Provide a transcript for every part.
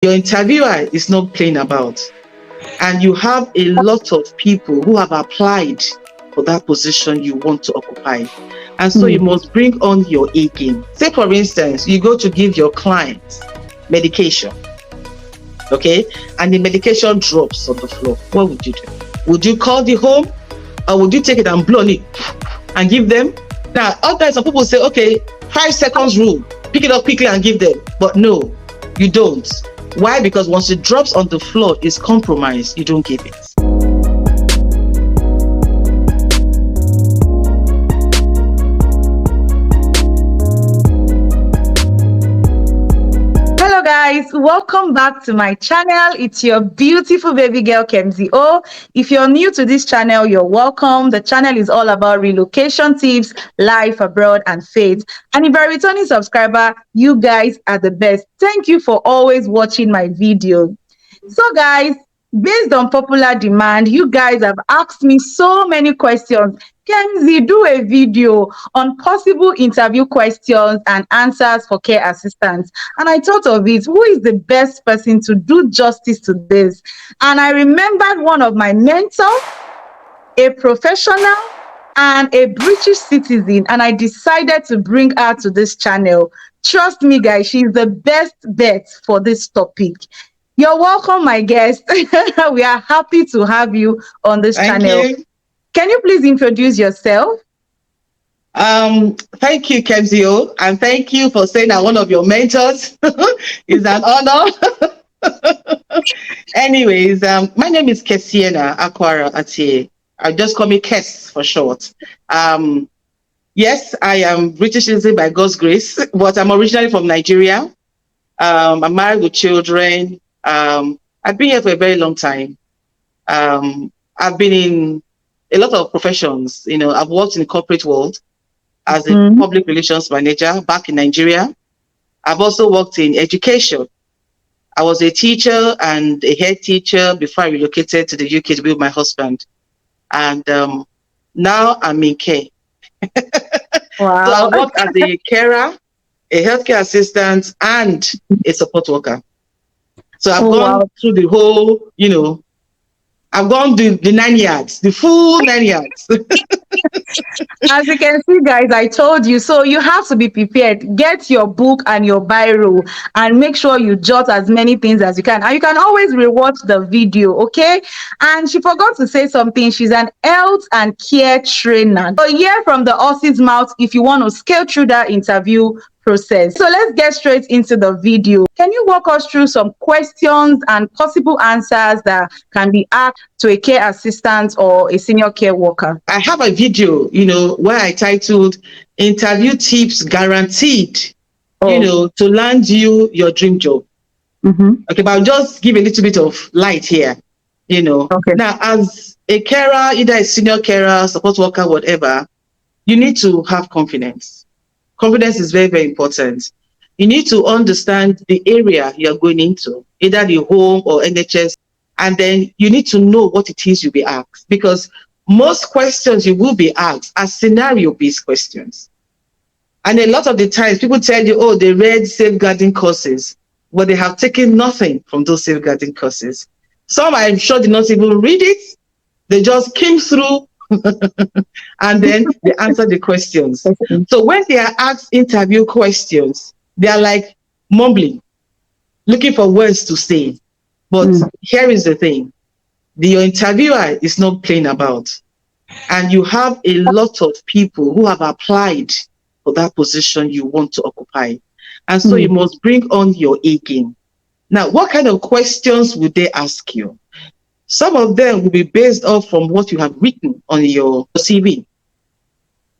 Your interviewer is not playing about. And you have a lot of people who have applied for that position you want to occupy. And so you must bring on your A game. Say, for instance, you go to give your clients medication, okay? And the medication drops on the floor. What would you do? Would you call the home, or would you take it and blow it and give them? Now, sometimes some people say, okay, 5 seconds rule, pick it up quickly and give them. But no, you don't. Why? Because once it drops on the floor, it's compromised. You don't give it. Hello guys, welcome back to my channel. It's your beautiful baby girl Khemzy. Oh, if you're new to this channel, you're welcome. The channel is all about relocation tips, life abroad, and faith. And if you're a returning subscriber, you guys are the best. Thank you for always watching my video. So guys, based on popular demand, you guys have asked me so many questions. Khemzy, do a video on possible interview questions and answers for care assistants. And I thought of it, who is the best person to do justice to this? And I remembered one of my mentors, a professional and a British citizen, and I decided to bring her to this channel. Trust me, guys, she's the best bet for this topic. You're welcome, my guest. We are happy to have you on this channel. You. Can you please introduce yourself? Thank you, Khemzy, and thank you for saying that one of your mentors is an honor. Anyways, my name is Kesiena Akwara Atie. I just call me Kes for short. Yes, I am British citizen by God's grace, but I'm originally from Nigeria. I'm married with children. I've been here for a very long time. I've been in a lot of professions. You know, I've worked in the corporate world as a public relations manager back in Nigeria. I've also worked in education. I was a teacher and a head teacher before I relocated to the UK to be with my husband. And now I'm in care. Wow. So I work as a carer, a healthcare assistant, and a support worker. So I've gone through the whole, you know, I've gone the 9 yards, the full 9 yards. As you can see, guys, I told you. So you have to be prepared. Get your book and your biro and make sure you jot as many things as you can. And you can always rewatch the video, okay? And she forgot to say something. She's an health and care trainer. So hear from the horse's mouth if you want to scale through that interview process. So let's get straight into the video. Can you walk us through some questions and possible answers that can be asked to a care assistant or a senior care worker? I have a video, you know, where I titled Interview Tips Guaranteed, you know, to land you your dream job. Okay, but I'll just give a little bit of light here, you know. Okay. Now, as a carer, either a senior carer, support worker, whatever, you need to have confidence. Confidence is very, very important. You need to understand the area you're going into, either the home or NHS, and then you need to know what it is you'll be asked, because most questions you will be asked are scenario-based questions. And a lot of the times people tell you, oh, they read safeguarding courses, but they have taken nothing from those safeguarding courses. Some, I'm sure, did not even read it. They just came through and then they answer the questions. So when they are asked interview questions, they are like mumbling, looking for words to say. But here is the thing. Your interviewer is not playing about. And you have a lot of people who have applied for that position you want to occupy. And so you must bring on your A game. Now, what kind of questions would they ask you? Some of them will be based off from what you have written on your CV.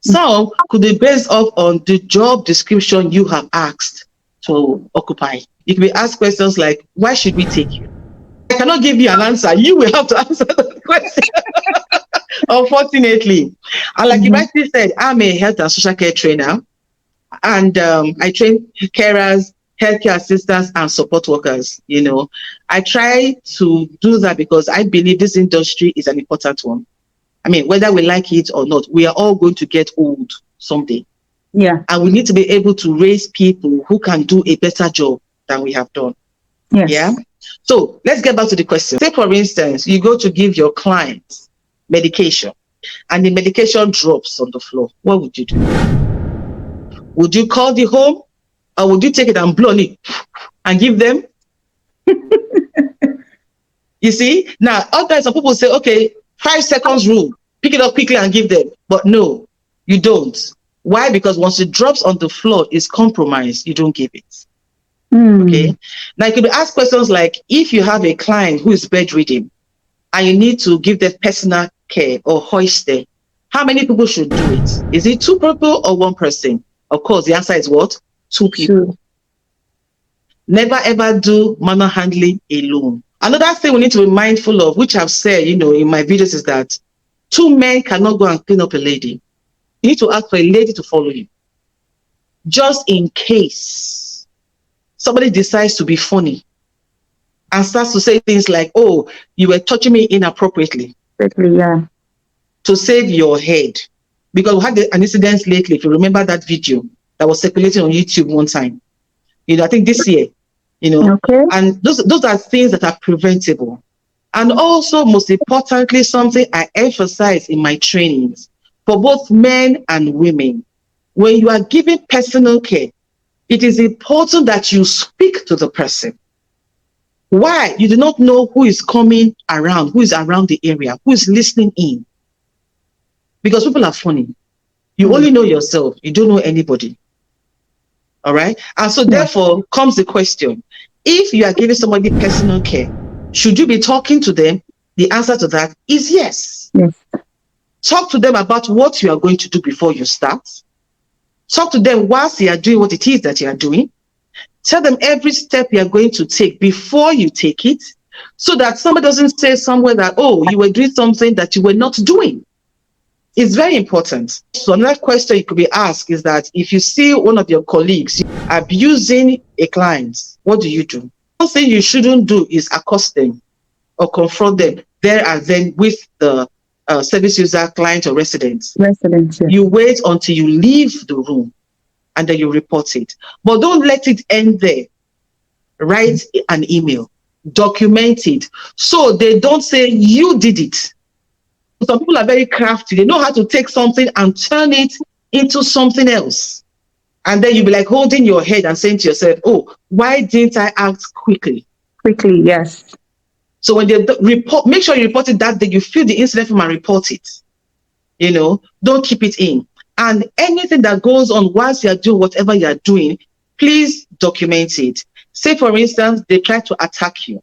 Some could be based off on the job description you have asked to occupy. You can be asked questions like, why should we take you? I cannot give you an answer. You will have to answer the question. Unfortunately. And like you rightly said, I'm a health and social care trainer. And I train carers, healthcare assistants, and support workers. You know, I try to do that because I believe this industry is an important one. I mean, whether we like it or not, we are all going to get old someday. Yeah. And we need to be able to raise people who can do a better job than we have done. Yes. Yeah. So let's get back to the question. Say, for instance, you go to give your client medication and the medication drops on the floor. What would you do? Would you call the home, or would you take it and blow on it and give them? You see, now otherwise some people say, okay, 5 seconds rule, pick it up quickly and give them. But no, you don't. Why? Because once it drops on the floor, it's compromised. You don't give it. Okay. Now you could ask questions like, if you have a client who is bedridden and you need to give them personal care or hoist them, how many people should do it? Is it 2 people or 1 person? Of course, the answer is what? 2 people. Never ever do manual handling alone. Another thing we need to be mindful of, which I've said, in my videos, is that 2 men cannot go and clean up a lady. You need to ask for a lady to follow you. Just in case somebody decides to be funny and starts to say things like, oh, you were touching me inappropriately. Yeah. To save your head. Because we had an incident lately, if you remember that video that was circulating on YouTube one time. I think this year, Okay. And those are things that are preventable. And also, most importantly, something I emphasize in my trainings for both men and women. When you are giving personal care, it is important that you speak to the person. Why? You do not know who is coming around, who is around the area, who is listening in. Because people are funny. You only know yourself. You don't know anybody. All right? And so therefore comes the question. If you are giving somebody personal care, should you be talking to them? The answer to that is yes. Talk to them about what you are going to do before you start. Talk to them whilst you are doing what it is that you are doing. Tell them every step you are going to take before you take it, so that somebody doesn't say somewhere that, oh, you were doing something that you were not doing. It's very important. So another question you could be asked is that if you see one of your colleagues abusing a client, what do you do? One thing you shouldn't do is accost them or confront them there and then with the service user, client, or resident. You wait until you leave the room and then you report it. But don't let it end there. Write an email. Document it. So they don't say you did it. Some people are very crafty. They know how to take something and turn it into something else. And then you'll be like holding your head and saying to yourself, oh, why didn't I act quickly? Quickly, yes. So when they report, make sure you report it that day. You feel the incident from and report it. Don't keep it in. And anything that goes on whilst you are doing whatever you are doing, please document it. Say, for instance, they try to attack you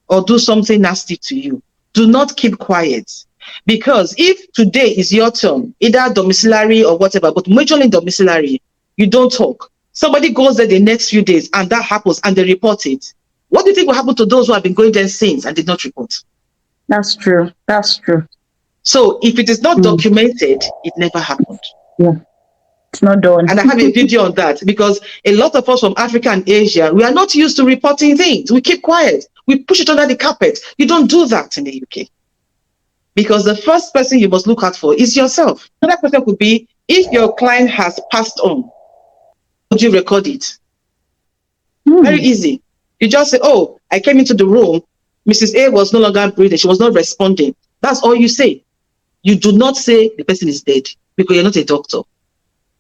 or do something nasty to you. Do not keep quiet. Because if today is your turn, either domiciliary or whatever, but majorly domiciliary, you don't talk. Somebody goes there the next few days and that happens and they report it. What do you think will happen to those who have been going there since and did not report? That's true. That's true. So if it is not documented, it never happened. Yeah. It's not done. And I have a video on that because a lot of us from Africa and Asia, we are not used to reporting things. We keep quiet. We push it under the carpet. You don't do that in the UK. Because the first person you must look out for is yourself. Another question could be, if your client has passed on, would you record it? Very easy. You just say, oh, I came into the room, Mrs. A was no longer breathing, she was not responding. That's all you say. You do not say the person is dead because you're not a doctor.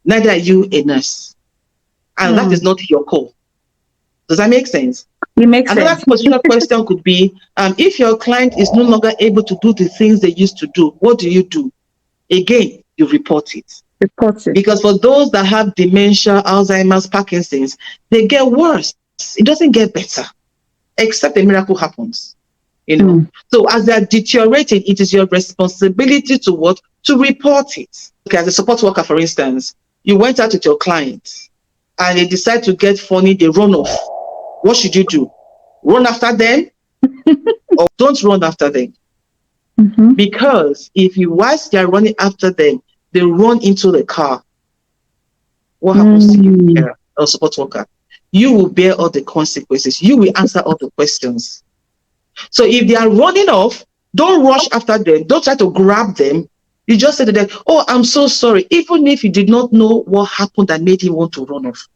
Neither are you a nurse. And that is not your call. Does that make sense? It makes Another sense. question could be, if your client is no longer able to do the things they used to do, what do you do? Again, you report it. Report it. Because for those that have dementia, Alzheimer's, Parkinson's, they get worse. It doesn't get better, except a miracle happens. So as they are deteriorating, it is your responsibility to what? To report it. Okay, as a support worker, for instance, you went out with your client and they decide to get funny, they run off. What should you do? Run after them or don't run after them? Because if you, whilst they are running after them, they run into the car, what happens to you, a support worker? You will bear all the consequences. You will answer all the questions. So if they are running off, don't rush after them. Don't try to grab them. You just say to them, oh, I'm so sorry. Even if you did not know what happened that made him want to run off.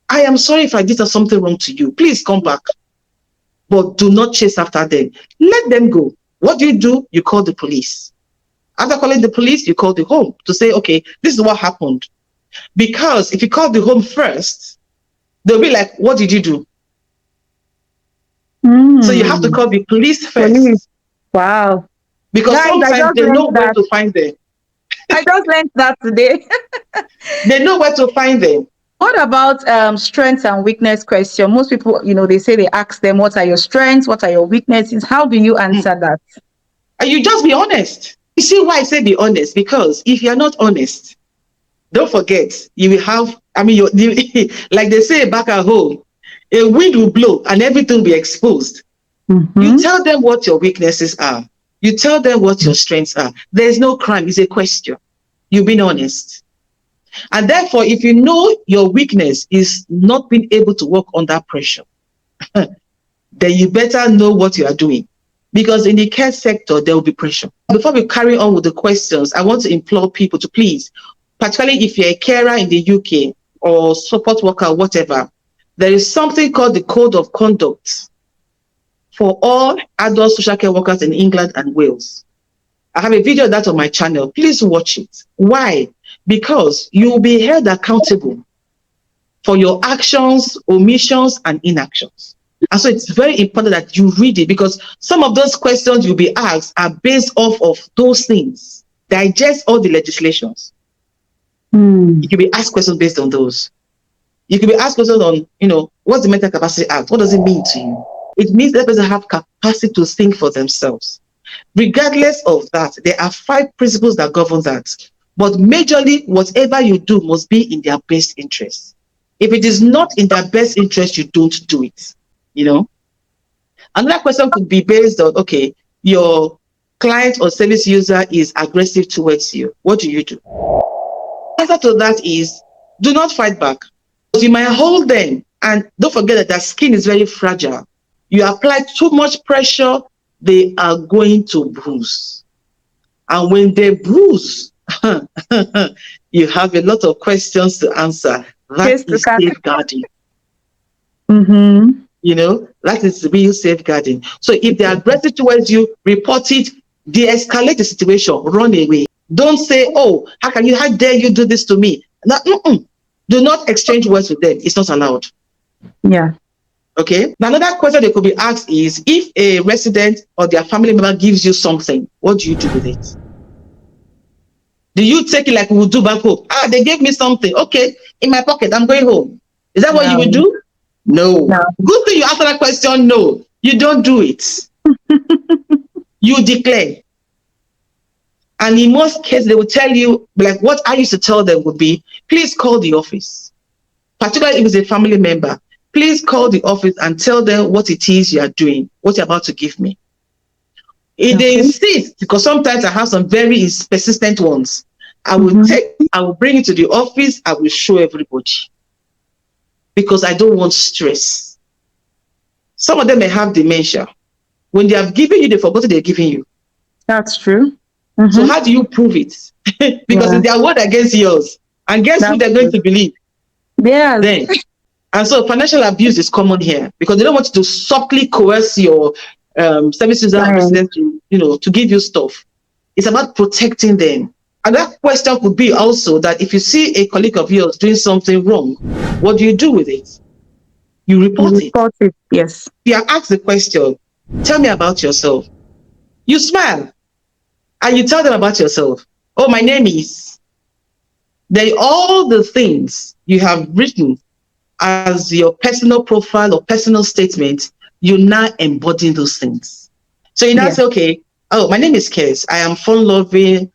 I am sorry if I did something wrong to you. Please come back. but do not chase after them. Let them go. What do? You call the police. After calling the police, you call the home to say, okay, this is what happened. Because if you call the home first, they'll be like, what did you do? So you have to call the police Police. first. Wow. Because Guys, I sometimes just they know learned where that. to find them. I just learned that today. They know where to find them. What about strengths and weakness question? Most people, they say they ask them, what are your strengths? What are your weaknesses? How do you answer that? And you just be honest. You see why I say be honest? Because if you're not honest, don't forget, you will have, like they say back at home, a wind will blow and everything will be exposed. You tell them what your weaknesses are. You tell them what your strengths are. There's no crime. It's a question. You've been honest. And therefore, if you know your weakness is not being able to work under pressure, then you better know what you are doing. Because in the care sector, there will be pressure. Before we carry on with the questions, I want to implore people to please, particularly if you're a carer in the UK or support worker, whatever, there is something called the Code of Conduct for all adult social care workers in England and Wales. I have a video of that on my channel. Please watch it. Why? Because you will be held accountable for your actions, omissions, and inactions. And so it's very important that you read it, because some of those questions you'll be asked are based off of those things. Digest all the legislations. You can be asked questions based on those. You can be asked questions on, what's the Mental Capacity Act? What does it mean to you? It means that person have capacity to think for themselves. Regardless of that, there are 5 principles that govern that. But majorly, whatever you do must be in their best interest. If it is not in their best interest, you don't do it. Another question could be based on, okay, your client or service user is aggressive towards you. What do? The answer to that is, do not fight back. Because you might hold them, and don't forget that their skin is very fragile. You apply too much pressure, they are going to bruise. And when they bruise, you have a lot of questions to answer. That is safeguarding. That is real safeguarding. So if they are aggressive towards you, report it, de-escalate the situation, run away. Don't say, oh, how dare you do this to me? No, do not exchange words with them. It's not allowed. Yeah. Okay. Another question they could be asked is, if a resident or their family member gives you something, what do you do with it? Do you take it like we would do back home? They gave me something. Okay, in my pocket, I'm going home. Is that what you would do? No. Good thing you answer that question. No, you don't do it. You declare. And in most cases, they will tell you, like what I used to tell them would be, please call the office. Particularly if it's a family member, please call the office and tell them what it is you are doing, what you're about to give me. If they insist, because sometimes I have some very persistent ones, I will bring it to the office, I will show everybody. Because I don't want stress. Some of them may have dementia. When they have given you, they forgot they're giving you. That's true. So how do you prove it? Because it's their word against yours. And guess who they're going to believe? Yes. Then. And so financial abuse is common here, because they don't want you to subtly coerce your service user or resident to give you stuff. It's about protecting them. And that question could be also that if you see a colleague of yours doing something wrong, what do you do with it? You report it. Yes. You are asked the question, tell me about yourself. You smile and you tell them about yourself. Oh, my name is. Then all the things you have written as your personal profile or personal statement, you now embody those things. So you now say, okay, oh, my name is Kes. I am fun-loving,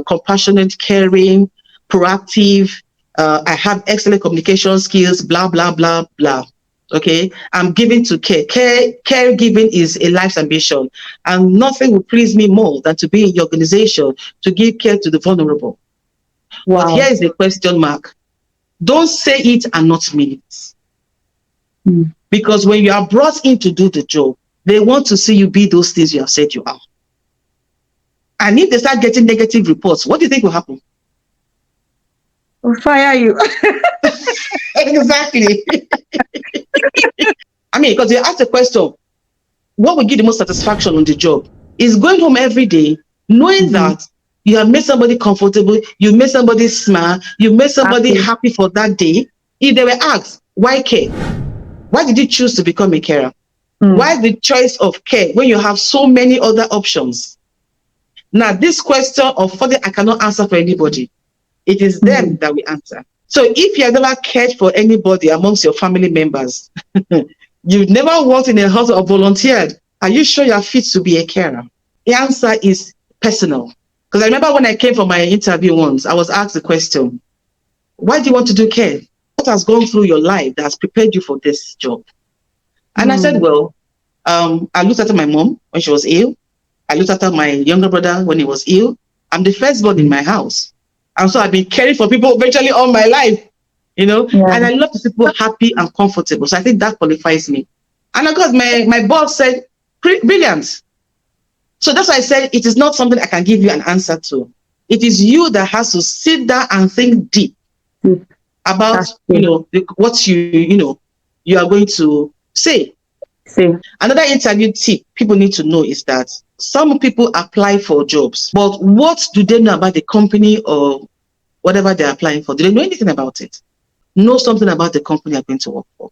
compassionate, caring, proactive. I have excellent communication skills, blah, blah, blah, blah. Okay, I'm giving to care. Caregiving is a life's ambition, and nothing will please me more than to be in your organization to give care to the vulnerable. Wow. But here is the question mark. Don't say it and not mean it. Because when you are brought in to do the job, they want to see you be those things you have said you are. And if they start getting negative reports, what do you think will happen? We'll fire you. Exactly. Because you ask the question, what will give the most satisfaction on the job is going home every day, knowing Mm-hmm. that you have made somebody comfortable, you made somebody smile, you made somebody Happy. happy for that day. If they were asked, why care? Why did you choose to become a carer? Mm. Why the choice of care when you have so many other options? Now, this question, unfortunately, I cannot answer for anybody. It is them Mm. that we answer. So if you have never cared for anybody amongst your family members, you've never worked in a house or volunteered, are you sure you're fit to be a carer? The answer is personal. Because I remember when I came for my interview once, I was asked the question, why do you want to do care? What has gone through your life that has prepared you for this job? And I said, Mm. well, I looked after my mom when she was ill. I looked after my younger brother when he was ill. I'm the firstborn in my house. And so I've been caring for people virtually all my life, Yeah. and I love to see people happy and comfortable. So I think that qualifies me. And of course, my boss said, brilliant. So that's why I said it is not something I can give you an answer to. It is you that has to sit down and think deep Mm. about, That's true. what you are going to say. See. Another interview tip people need to know is that some people apply for jobs, but what do they know about the company or whatever they're applying for? Do they know anything about it? Know something about the company you're going to work for.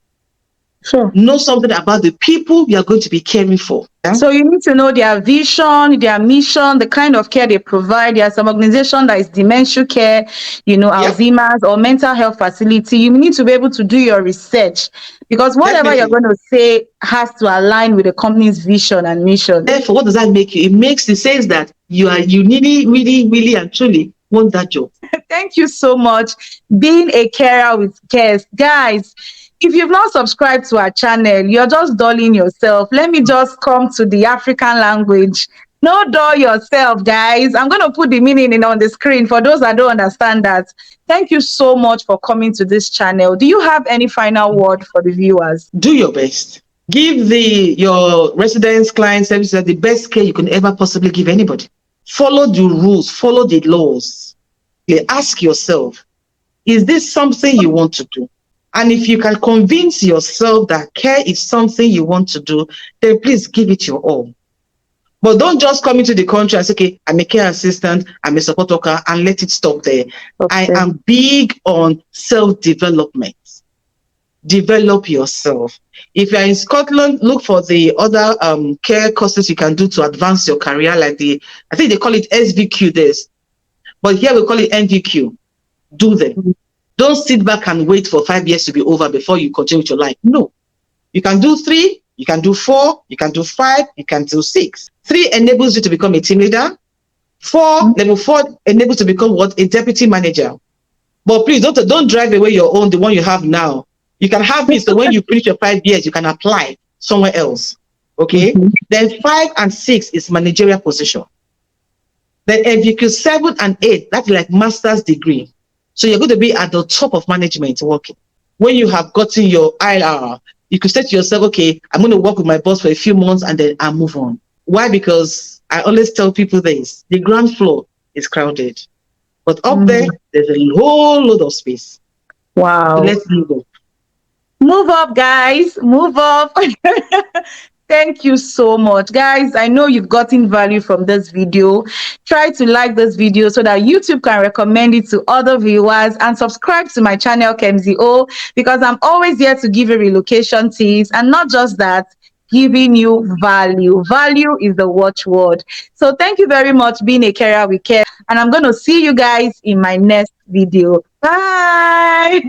Sure. Know something about the people you're going to be caring for. Yeah? So you need to know their vision, their mission, the kind of care they provide. There's some organization that is dementia care, Yep, Alzheimer's or mental health facility. You need to be able to do your research because whatever you're definitely. going to say has to align with the company's vision and mission. Therefore, what does that make you? It says that you really, really, really and truly want that job. Thank you so much. Being a carer with cares. Guys, if you've not subscribed to our channel, you're just dulling yourself. Let me just come to the African language. No dull yourself, guys. I'm going to put the meaning in on the screen for those that don't understand that. Thank you so much for coming to this channel. Do you have any final word for the viewers? Do your best. Give your residents, clients, services the best care you can ever possibly give anybody. Follow the rules, follow the laws. Ask yourself, is this something you want to do? And if you can convince yourself that care is something you want to do, then please give it your all. But don't just come into the country and say, okay, I'm a care assistant, I'm a support worker, and let it stop there. I Okay. am big on self-development. Develop yourself. If you're in Scotland, look for the other care courses you can do to advance your career, like I think they call it SVQ this, but here we call it NVQ. Do them. Don't sit back and wait for 5 years to be over before you continue with your life. No. You can do 3, you can do 4, you can do 5, you can do 6. 3 enables you to become a team leader. 4, level 4 enables to become what? A deputy manager. But please don't drive away your own, the one you have now. You can have it so when you finish your 5 years, you can apply somewhere else. Okay? Mhm. Then 5 and 6 is managerial position. Then NVQ 7 and 8, that's like master's degree. So you're going to be at the top of management working. When you have gotten your ILR, you could say to yourself, okay, I'm going to work with my boss for a few months and then I'll move on. Why? Because I always tell people this, the ground floor is crowded. But up there, Mm. there's a whole lot of space. So Wow. let's move on. Move up, guys. Move up. Thank you so much, guys. I know you've gotten value from this video. Try to like this video so that YouTube can recommend it to other viewers, and subscribe to my channel Khemzy because I'm always here to give you relocation tips, and not just that, giving you value. Value is the watchword. So thank you very much being a carer with care, and I'm going to see you guys in my next video. Bye.